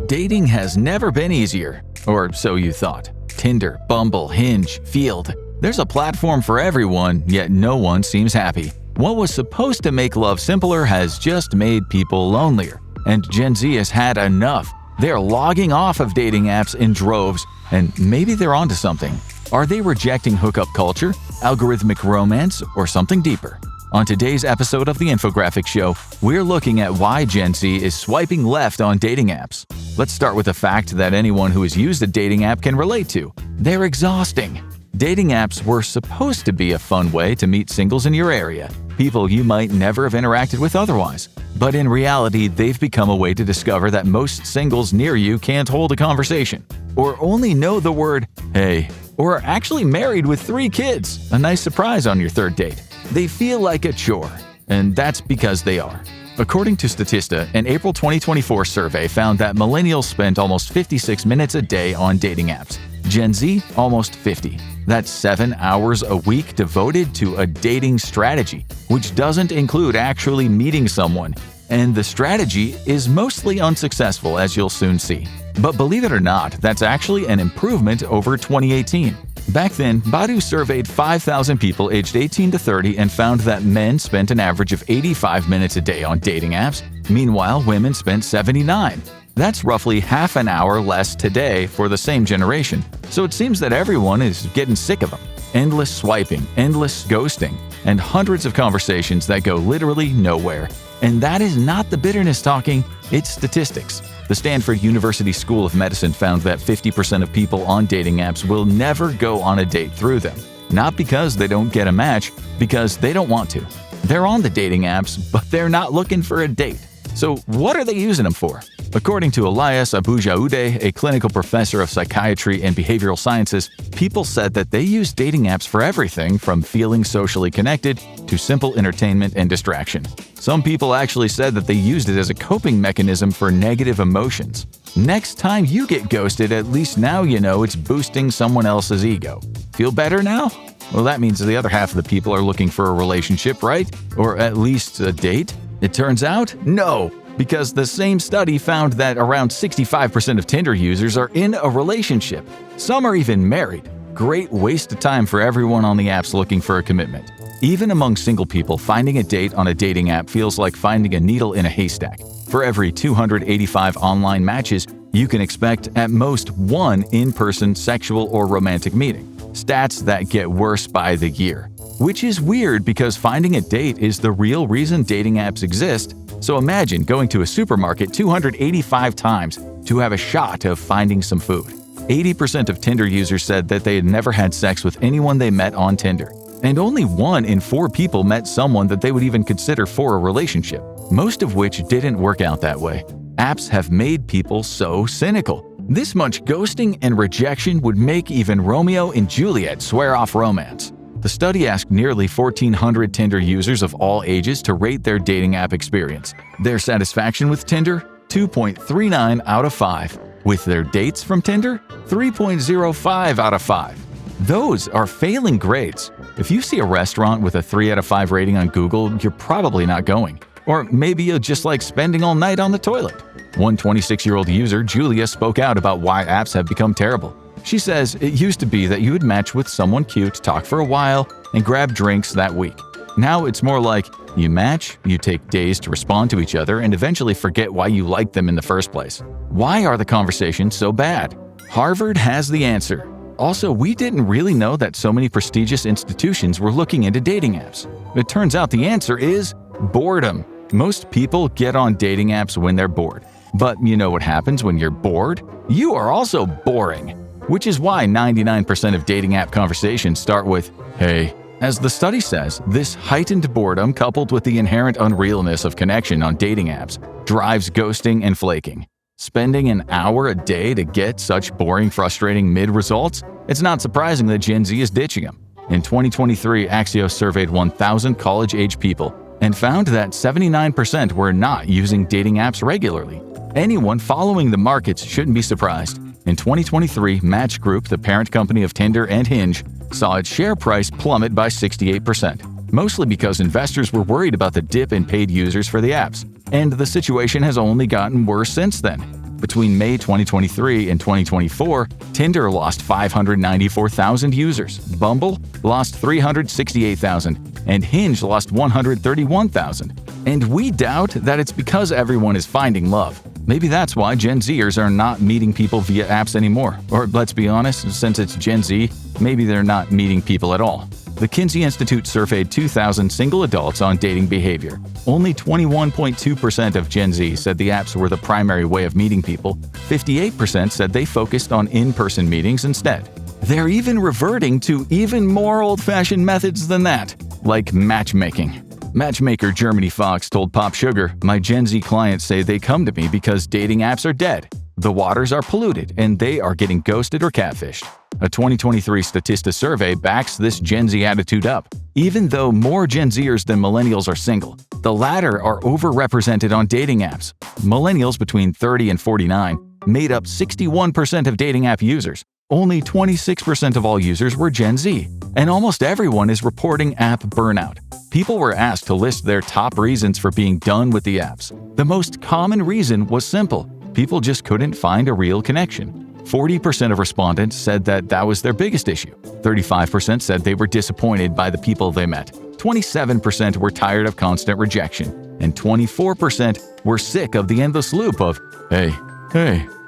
Dating has never been easier, or so you thought. Tinder, Bumble, Hinge, Field. There's a platform for everyone, yet no one seems happy. What was supposed to make love simpler has just made people lonelier. And Gen Z has had enough. They're logging off of dating apps in droves, and maybe they're onto something. Are they rejecting hookup culture, algorithmic romance, or something deeper? On today's episode of The Infographic Show, we're looking at why Gen Z is swiping left on dating apps. Let's start with a fact that anyone who has used a dating app can relate to. They're exhausting. Dating apps were supposed to be a fun way to meet singles in your area, people you might never have interacted with otherwise. But in reality, they've become a way to discover that most singles near you can't hold a conversation, or only know the word "hey," or are actually married with 3 kids, a nice surprise on your third date. They feel like a chore, and that's because they are. According to Statista, an April 2024 survey found that millennials spent almost 56 minutes a day on dating apps. Gen Z, almost 50. That's 7 hours a week devoted to a dating strategy, which doesn't include actually meeting someone. And the strategy is mostly unsuccessful, as you'll soon see. But believe it or not, that's actually an improvement over 2018. Back then, Badu surveyed 5,000 people aged 18 to 30 and found that men spent an average of 85 minutes a day on dating apps. Meanwhile, women spent 79. That's roughly half an hour less today for the same generation. So it seems that everyone is getting sick of them. Endless swiping, endless ghosting, and hundreds of conversations that go literally nowhere. And that is not the bitterness talking, it's statistics. The Stanford University School of Medicine found that 50% of people on dating apps will never go on a date through them. Not because they don't get a match, because they don't want to. They're on the dating apps, but they're not looking for a date. So what are they using them for? According to Elias Abujaude, a clinical professor of psychiatry and behavioral sciences, people said that they use dating apps for everything from feeling socially connected to simple entertainment and distraction. Some people actually said that they used it as a coping mechanism for negative emotions. Next time you get ghosted, at least now you know it's boosting someone else's ego. Feel better now? Well, that means the other half of the people are looking for a relationship, right? Or at least a date? It turns out, no. Because the same study found that around 65% of Tinder users are in a relationship. Some are even married. Great waste of time for everyone on the apps looking for a commitment. Even among single people, finding a date on a dating app feels like finding a needle in a haystack. For every 285 online matches, you can expect at most 1 in-person sexual or romantic meeting. Stats that get worse by the year. Which is weird because finding a date is the real reason dating apps exist. So imagine going to a supermarket 285 times to have a shot of finding some food. 80% of Tinder users said that they had never had sex with anyone they met on Tinder. And only 1 in 4 people met someone that they would even consider for a relationship, most of which didn't work out that way. Apps have made people so cynical. This much ghosting and rejection would make even Romeo and Juliet swear off romance. The study asked nearly 1,400 Tinder users of all ages to rate their dating app experience. Their satisfaction with Tinder? 2.39 out of 5. With their dates from Tinder? 3.05 out of 5. Those are failing grades. If you see a restaurant with a 3 out of 5 rating on Google, you're probably not going. Or maybe you'll just like spending all night on the toilet. One 26-year-old user, Julia, spoke out about why apps have become terrible. She says it used to be that you would match with someone cute, talk for a while, and grab drinks that week. Now it's more like you match, you take days to respond to each other, and eventually forget why you liked them in the first place. Why are the conversations so bad? Harvard has the answer. Also, we didn't really know that so many prestigious institutions were looking into dating apps. It turns out the answer is boredom. Most people get on dating apps when they're bored. But you know what happens when you're bored? You are also boring. Which is why 99% of dating app conversations start with, "Hey." As the study says, this heightened boredom coupled with the inherent unrealness of connection on dating apps drives ghosting and flaking. Spending an hour a day to get such boring, frustrating mid-results? It's not surprising that Gen Z is ditching them. In 2023, Axios surveyed 1,000 college-age people and found that 79% were not using dating apps regularly. Anyone following the markets shouldn't be surprised. In 2023, Match Group, the parent company of Tinder and Hinge, saw its share price plummet by 68%, mostly because investors were worried about the dip in paid users for the apps. And the situation has only gotten worse since then. Between May 2023 and 2024, Tinder lost 594,000 users, Bumble lost 368,000, and Hinge lost 131,000. And we doubt that it's because everyone is finding love. Maybe that's why Gen Zers are not meeting people via apps anymore. Or let's be honest, since it's Gen Z, maybe they're not meeting people at all. The Kinsey Institute surveyed 2,000 single adults on dating behavior. Only 21.2% of Gen Z said the apps were the primary way of meeting people. 58% said they focused on in-person meetings instead. They're even reverting to even more old-fashioned methods than that, like matchmaking. Matchmaker Germany Fox told Pop Sugar, "My Gen Z clients say they come to me because dating apps are dead. The waters are polluted, and they are getting ghosted or catfished." A 2023 Statista survey backs this Gen Z attitude up. Even though more Gen Zers than millennials are single, the latter are overrepresented on dating apps. Millennials between 30 and 49 made up 61% of dating app users. Only 26% of all users were Gen Z, and almost everyone is reporting app burnout. People were asked to list their top reasons for being done with the apps. The most common reason was simple: people just couldn't find a real connection. 40% of respondents said that was their biggest issue. 35% said they were disappointed by the people they met. 27% were tired of constant rejection. And 24% were sick of the endless loop of, hey,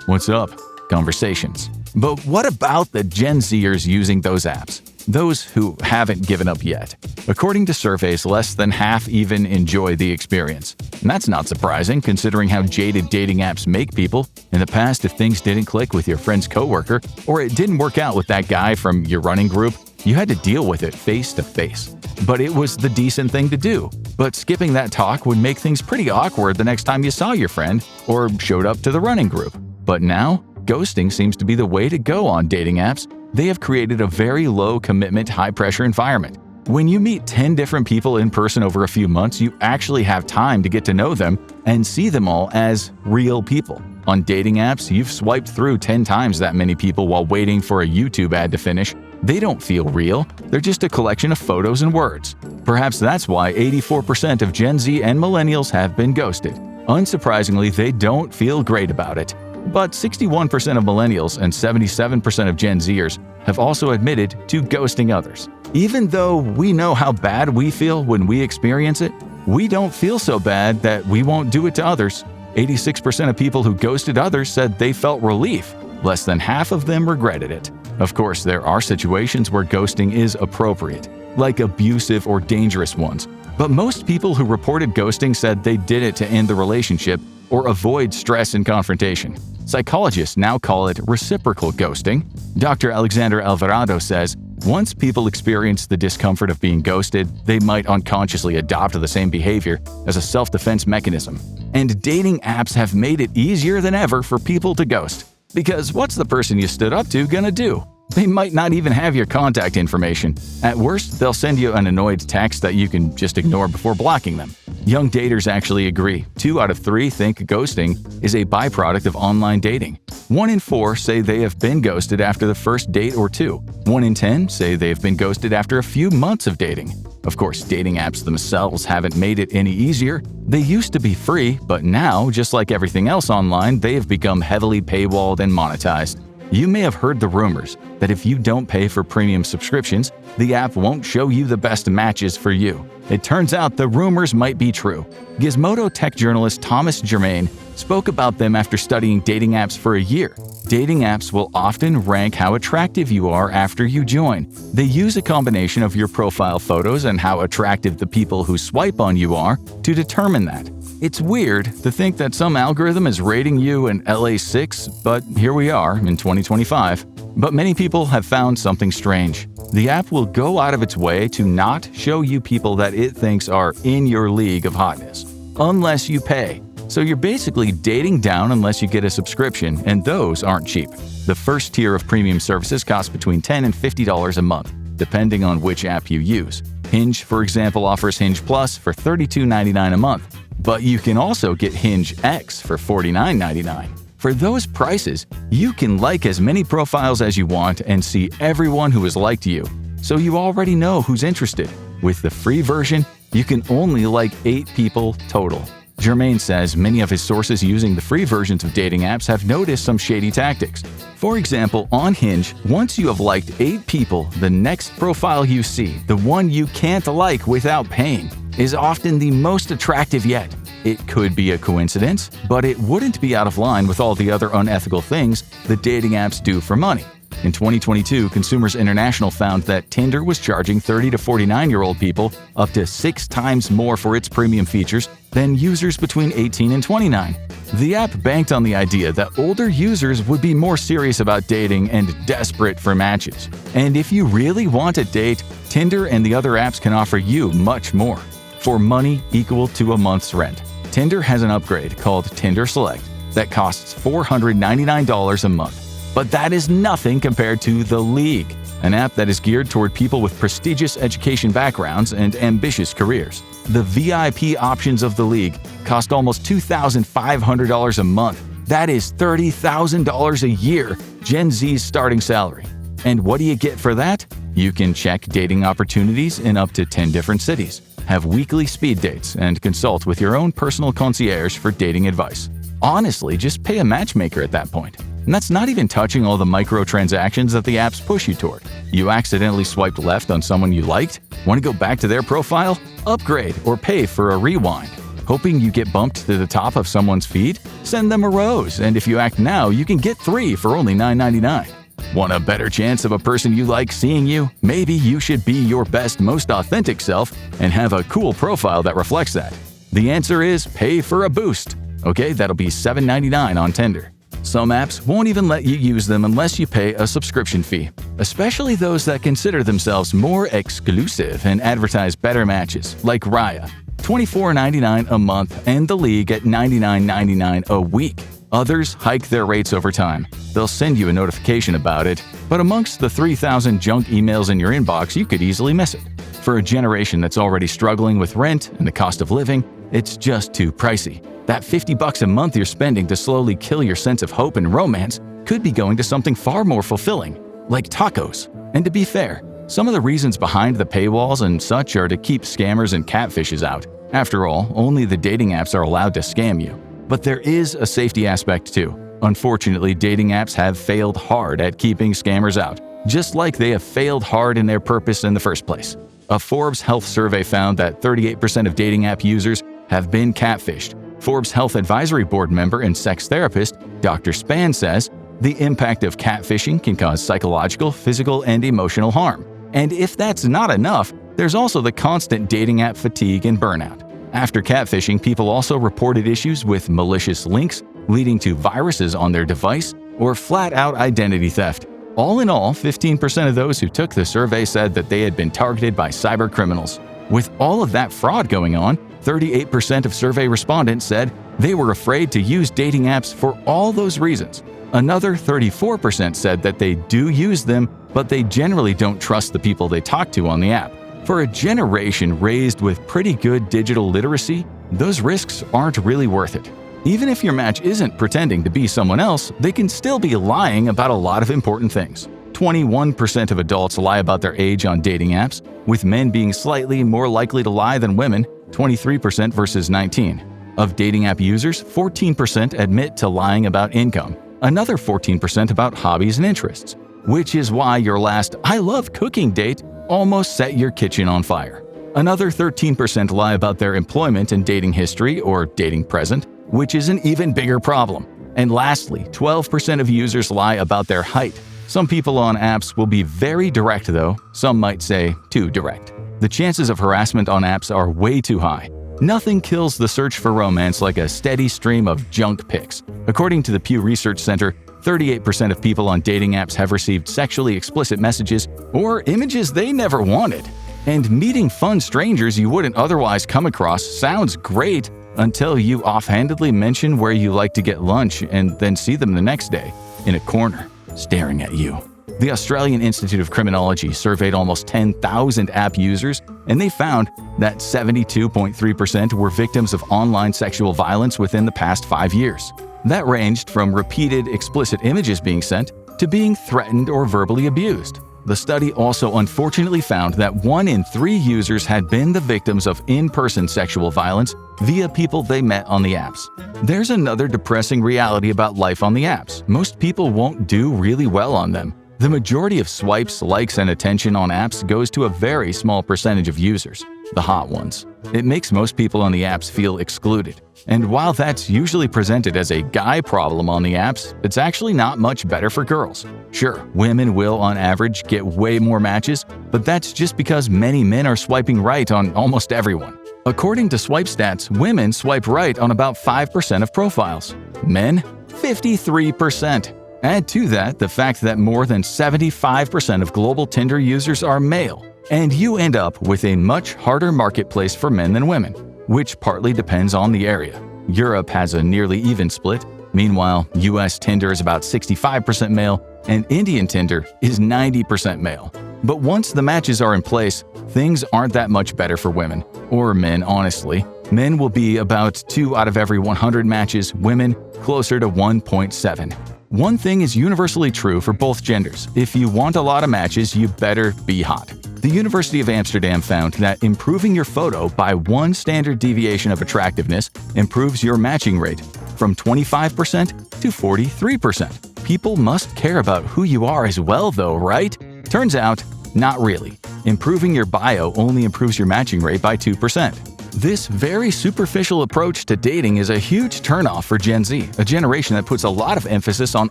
what's up? Conversations. But what about the Gen Zers using those apps? Those who haven't given up yet. According to surveys, less than half even enjoy the experience. And that's not surprising, considering how jaded dating apps make people. In the past, if things didn't click with your friend's coworker, or it didn't work out with that guy from your running group, you had to deal with it face to face. But it was the decent thing to do. But skipping that talk would make things pretty awkward the next time you saw your friend or showed up to the running group. But now, ghosting seems to be the way to go on dating apps. They have created a very low-commitment, high-pressure environment. When you meet 10 different people in person over a few months, you actually have time to get to know them and see them all as real people. On dating apps, you've swiped through 10 times that many people while waiting for a YouTube ad to finish. They don't feel real. They're just a collection of photos and words. Perhaps that's why 84% of Gen Z and millennials have been ghosted. Unsurprisingly, they don't feel great about it. But 61% of millennials and 77% of Gen Zers have also admitted to ghosting others. Even though we know how bad we feel when we experience it, we don't feel so bad that we won't do it to others. 86% of people who ghosted others said they felt relief. Less than half of them regretted it. Of course, there are situations where ghosting is appropriate, like abusive or dangerous ones. But most people who reported ghosting said they did it to end the relationship or avoid stress and confrontation. Psychologists now call it reciprocal ghosting. Dr. Alexander Alvarado says, once people experience the discomfort of being ghosted, they might unconsciously adopt the same behavior as a self-defense mechanism. And dating apps have made it easier than ever for people to ghost. Because what's the person you stood up to gonna do? They might not even have your contact information. At worst, they'll send you an annoyed text that you can just ignore before blocking them. Young daters actually agree. 2 out of 3 think ghosting is a byproduct of online dating. 1 in 4 say they have been ghosted after the first date or 2. 1 in 10 say they have been ghosted after a few months of dating. Of course, dating apps themselves haven't made it any easier. They used to be free, but now, just like everything else online, they have become heavily paywalled and monetized. You may have heard the rumors that if you don't pay for premium subscriptions, the app won't show you the best matches for you. It turns out the rumors might be true. Gizmodo tech journalist Thomas Germain spoke about them after studying dating apps for a year. Dating apps will often rank how attractive you are after you join. They use a combination of your profile photos and how attractive the people who swipe on you are to determine that. It's weird to think that some algorithm is rating you an LA6, but here we are in 2025. But many people have found something strange. The app will go out of its way to not show you people that it thinks are in your league of hotness, unless you pay. So you're basically dating down unless you get a subscription, and those aren't cheap. The first tier of premium services cost between $10 and $50 a month, depending on which app you use. Hinge, for example, offers Hinge Plus for $32.99 a month. But you can also get Hinge X for $49.99. For those prices, you can like as many profiles as you want and see everyone who has liked you, so you already know who's interested. With the free version, you can only like 8 people total. Germain says many of his sources using the free versions of dating apps have noticed some shady tactics. For example, on Hinge, once you have liked 8 people, the next profile you see, the one you can't like without paying, is often the most attractive yet. It could be a coincidence, but it wouldn't be out of line with all the other unethical things the dating apps do for money. In 2022, Consumers International found that Tinder was charging 30 to 49-year-old people up to 6 times more for its premium features than users between 18 and 29. The app banked on the idea that older users would be more serious about dating and desperate for matches. And if you really want a date, Tinder and the other apps can offer you much more. For money equal to a month's rent, Tinder has an upgrade called Tinder Select that costs $499 a month. But that is nothing compared to The League, an app that is geared toward people with prestigious education backgrounds and ambitious careers. The VIP options of The League cost almost $2,500 a month. That is $30,000 a year, Gen Z's starting salary. And what do you get for that? You can check dating opportunities in up to 10 different cities, have weekly speed dates, and consult with your own personal concierge for dating advice. Honestly, just pay a matchmaker at that point. And that's not even touching all the microtransactions that the apps push you toward. You accidentally swiped left on someone you liked? Want to go back to their profile? Upgrade or pay for a rewind. Hoping you get bumped to the top of someone's feed? Send them a rose, and if you act now, you can get 3 for only $9.99. Want a better chance of a person you like seeing you? Maybe you should be your best, most authentic self and have a cool profile that reflects that. The answer is pay for a boost. Okay, that'll be $7.99 on Tinder. Some apps won't even let you use them unless you pay a subscription fee, especially those that consider themselves more exclusive and advertise better matches, like Raya, $24.99 a month, and The League at $99.99 a week. Others hike their rates over time. They'll send you a notification about it, but amongst the 3,000 junk emails in your inbox, you could easily miss it. For a generation that's already struggling with rent and the cost of living, it's just too pricey. That $50 a month you're spending to slowly kill your sense of hope and romance could be going to something far more fulfilling, like tacos. And to be fair, some of the reasons behind the paywalls and such are to keep scammers and catfishes out. After all, only the dating apps are allowed to scam you. But there is a safety aspect too. Unfortunately, dating apps have failed hard at keeping scammers out, just like they have failed hard in their purpose in the first place. A Forbes Health survey found that 38% of dating app users have been catfished. Forbes Health Advisory Board member and sex therapist Dr. Span says the impact of catfishing can cause psychological, physical, and emotional harm. And if that's not enough, there's also the constant dating app fatigue and burnout. After catfishing, people also reported issues with malicious links, leading to viruses on their device, or flat-out identity theft. All in all, 15% of those who took the survey said that they had been targeted by cyber criminals. With all of that fraud going on, 38% of survey respondents said they were afraid to use dating apps for all those reasons. Another 34% said that they do use them, but they generally don't trust the people they talk to on the app. For a generation raised with pretty good digital literacy, those risks aren't really worth it. Even if your match isn't pretending to be someone else, they can still be lying about a lot of important things. 21% of adults lie about their age on dating apps, with men being slightly more likely to lie than women, 23% versus 19%. Of dating app users, 14% admit to lying about income, another 14% about hobbies and interests, which is why your last "I love cooking" date almost set your kitchen on fire. Another 13% lie about their employment and dating history or dating present, which is an even bigger problem. And lastly, 12% of users lie about their height. Some people on apps will be very direct though, some might say too direct. The chances of harassment on apps are way too high. Nothing kills the search for romance like a steady stream of junk pics. According to the Pew Research Center, 38% of people on dating apps have received sexually explicit messages or images they never wanted. And meeting fun strangers you wouldn't otherwise come across sounds great until you offhandedly mention where you like to get lunch and then see them the next day, in a corner, staring at you. The Australian Institute of Criminology surveyed almost 10,000 app users, and they found that 72.3% were victims of online sexual violence within the past 5 years. That ranged from repeated explicit images being sent to being threatened or verbally abused. The study also unfortunately found that 1 in 3 users had been the victims of in-person sexual violence via people they met on the apps. There's another depressing reality about life on the apps. Most people won't do really well on them. The majority of swipes, likes, and attention on apps goes to a very small percentage of users, the hot ones. It makes most people on the apps feel excluded. And while that's usually presented as a guy problem on the apps, it's actually not much better for girls. Sure, women will on average get way more matches, but that's just because many men are swiping right on almost everyone. According to Swipe Stats, women swipe right on about 5% of profiles. Men, 53%. Add to that the fact that more than 75% of global Tinder users are male, and you end up with a much harder marketplace for men than women, which partly depends on the area. Europe has a nearly even split. Meanwhile, US Tinder is about 65% male, and Indian Tinder is 90% male. But once the matches are in place, things aren't that much better for women, or men honestly. Men will be about 2 out of every 100 matches, women closer to 1.7. One thing is universally true for both genders. If you want a lot of matches, you better be hot. The University of Amsterdam found that improving your photo by 1 standard deviation of attractiveness improves your matching rate from 25% to 43%. People must care about who you are as well though, right? Turns out, not really. Improving your bio only improves your matching rate by 2%. This very superficial approach to dating is a huge turnoff for Gen Z, a generation that puts a lot of emphasis on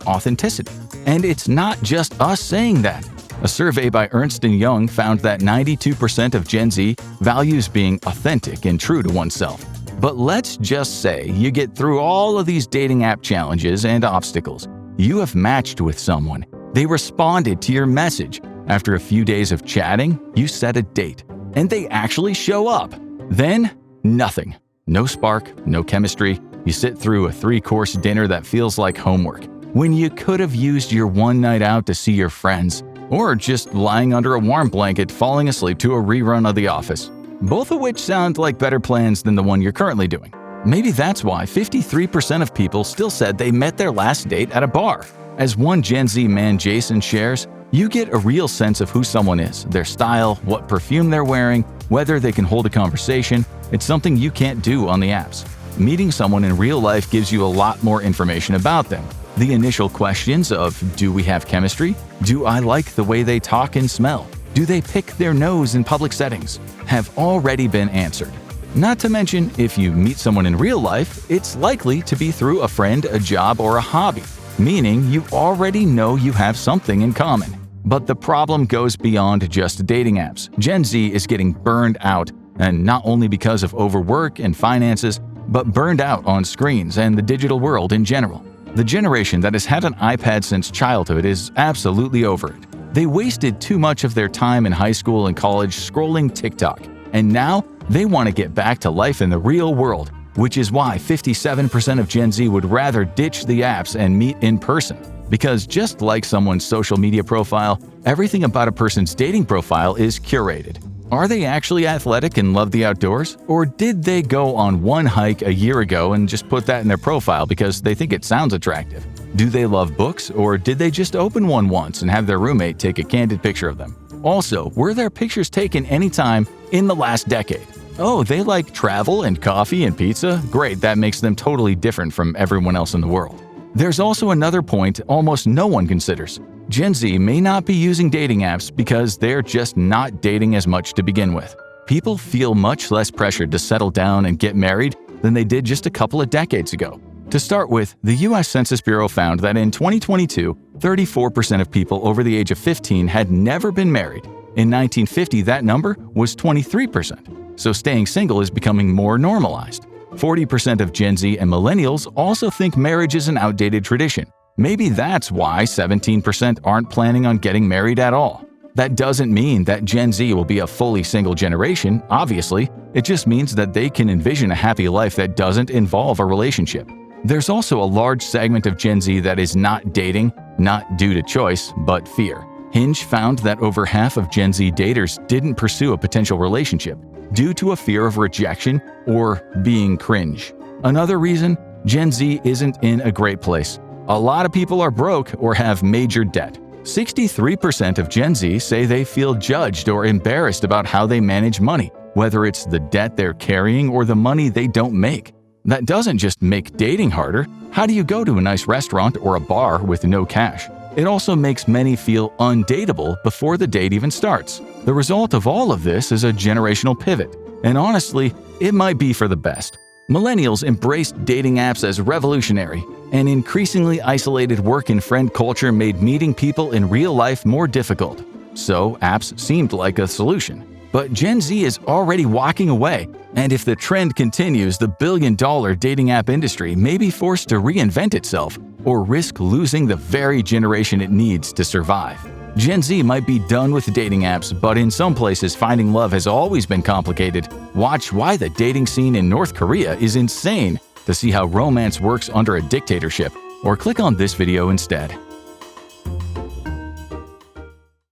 authenticity. And it's not just us saying that. A survey by Ernst & Young found that 92% of Gen Z values being authentic and true to oneself. But let's just say you get through all of these dating app challenges and obstacles. You have matched with someone. They responded to your message. After a few days of chatting, you set a date. And they actually show up. Then, nothing. No spark, no chemistry. You sit through a 3-course dinner that feels like homework, when you could have used your one night out to see your friends, or just lying under a warm blanket falling asleep to a rerun of The Office. Both of which sound like better plans than the one you're currently doing. Maybe that's why 53% of people still said they met their last date at a bar. As one Gen Z man Jason shares, you get a real sense of who someone is, their style, what perfume they're wearing, whether they can hold a conversation. It's something you can't do on the apps. Meeting someone in real life gives you a lot more information about them. The initial questions of, do we have chemistry? Do I like the way they talk and smell? Do they pick their nose in public settings? Have already been answered. Not to mention, if you meet someone in real life, it's likely to be through a friend, a job, or a hobby, meaning you already know you have something in common. But the problem goes beyond just dating apps. Gen Z is getting burned out, and not only because of overwork and finances, but burned out on screens and the digital world in general. The generation that has had an iPad since childhood is absolutely over it. They wasted too much of their time in high school and college scrolling TikTok, and now they want to get back to life in the real world, which is why 57% of Gen Z would rather ditch the apps and meet in person. Because just like someone's social media profile, everything about a person's dating profile is curated. Are they actually athletic and love the outdoors? Or did they go on one hike a year ago and just put that in their profile because they think it sounds attractive? Do they love books, or did they just open one once and have their roommate take a candid picture of them? Also, were their pictures taken anytime in the last decade? Oh, they like travel and coffee and pizza? Great, that makes them totally different from everyone else in the world. There's also another point almost no one considers. Gen Z may not be using dating apps because they're just not dating as much to begin with. People feel much less pressured to settle down and get married than they did just a couple of decades ago. To start with, the US Census Bureau found that in 2022, 34% of people over the age of 15 had never been married. In 1950, that number was 23%. So staying single is becoming more normalized. 40% of Gen Z and millennials also think marriage is an outdated tradition. Maybe that's why 17% aren't planning on getting married at all. That doesn't mean that Gen Z will be a fully single generation, obviously. It just means that they can envision a happy life that doesn't involve a relationship. There's also a large segment of Gen Z that is not dating, not due to choice, but fear. Hinge found that over half of Gen Z daters didn't pursue a potential relationship due to a fear of rejection or being cringe. Another reason, Gen Z isn't in a great place. A lot of people are broke or have major debt. 63% of Gen Z say they feel judged or embarrassed about how they manage money, whether it's the debt they're carrying or the money they don't make. That doesn't just make dating harder. How do you go to a nice restaurant or a bar with no cash? It also makes many feel undateable before the date even starts. The result of all of this is a generational pivot, and honestly, it might be for the best. Millennials embraced dating apps as revolutionary. An increasingly isolated work and friend culture made meeting people in real life more difficult. So apps seemed like a solution. But Gen Z is already walking away, and if the trend continues, the billion-dollar dating app industry may be forced to reinvent itself or risk losing the very generation it needs to survive. Gen Z might be done with dating apps, but in some places finding love has always been complicated. Watch why the dating scene in North Korea is insane to see how romance works under a dictatorship, or click on this video instead.